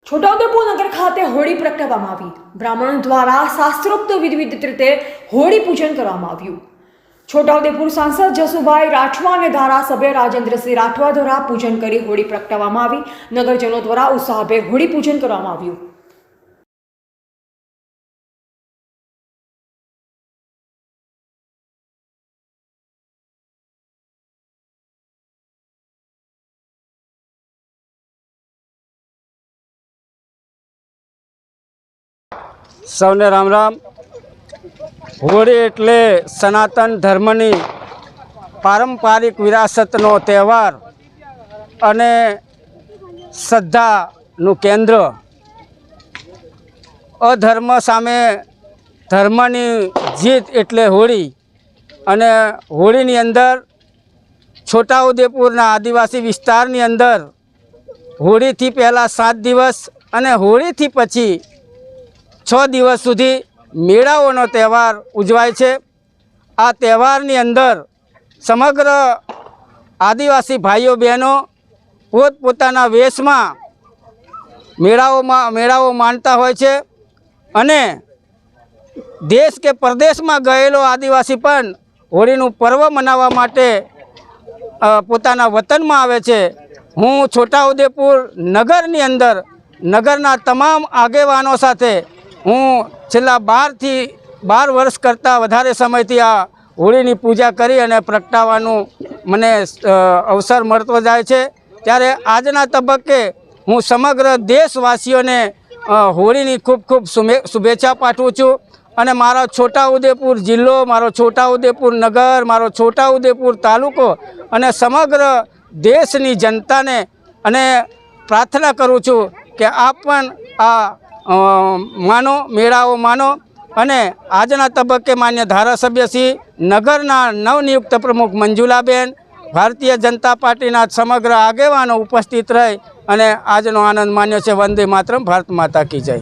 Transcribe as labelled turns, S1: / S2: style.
S1: છોટાઉદેપુર નગર ખાતે હોળી પ્રગટાવવામાં આવી। બ્રાહ્મણ દ્વારા શાસ્ત્રોક્ત વિધિવિધ રીતે હોળી પૂજન કરવામાં આવ્યું। છોટાઉદેપુર સાંસદ જસુભાઈ રાઠવા અને ધારાસભ્ય રાજેન્દ્રસિંહ રાઠવા દ્વારા પૂજન કરી હોળી પ્રગટાવવામાં આવી। નગરજનો દ્વારા ઉત્સાહભેર હોળી પૂજન કરવામાં આવ્યું।
S2: સૌને રામ રામ। હોળી એટલે સનાતન ધર્મની પારંપરિક વિરાસતનો તહેવાર અને શ્રદ્ધાનું કેન્દ્ર। અધર્મ સામે ધર્મની જીત એટલે હોળી। અને હોળીની અંદર છોટાઉદેપુરના આદિવાસી વિસ્તારની અંદર હોળીથી પહેલાં 7 દિવસ અને હોળીથી પછી 6 દિવસ સુધી મેળાઓનો તહેવાર ઉજવાય છે। આ તહેવારની અંદર સમગ્ર આદિવાસી ભાઈઓ બહેનો પોતપોતાના વેશમાં મેળાઓ માણતા હોય છે અને દેશ કે પરદેશમાં ગયેલો આદિવાસી પણ હોળીનું પર્વ મનાવવા માટે પોતાના વતનમાં આવે છે। હું છોટાઉદેપુર નગરની અંદર નગરના તમામ આગેવાનો સાથે હું છેલ્લા 12 વર્ષ કરતાં વધારે સમયથી આ હોળીની પૂજા કરી અને પ્રગટાવવાનું મને અવસર મળતો જાય છે। ત્યારે આજના તબક્કે હું સમગ્ર દેશવાસીઓને હોળીની ખૂબ ખૂબ શુભેચ્છા પાઠવું છું। અને મારો છોટાઉદેપુર જિલ્લો, મારો છોટાઉદેપુર નગર, મારો છોટાઉદેપુર તાલુકો અને સમગ્ર દેશની જનતાને અને પ્રાર્થના કરું છું કે આપ પણ આ મેળાઓ માનો। અને આજના તબક્કે માન્ય ધારાસભ્ય શ્રી, નગરના નવનિયુક્ત પ્રમુખ મંજુલાબેન, ભારતીય જનતા પાર્ટીના સમગ્ર આગેવાનો ઉપસ્થિત રહી અને આજનો આનંદ માન્યો છે। વંદે માતરમ, ભારત માતા કી જય।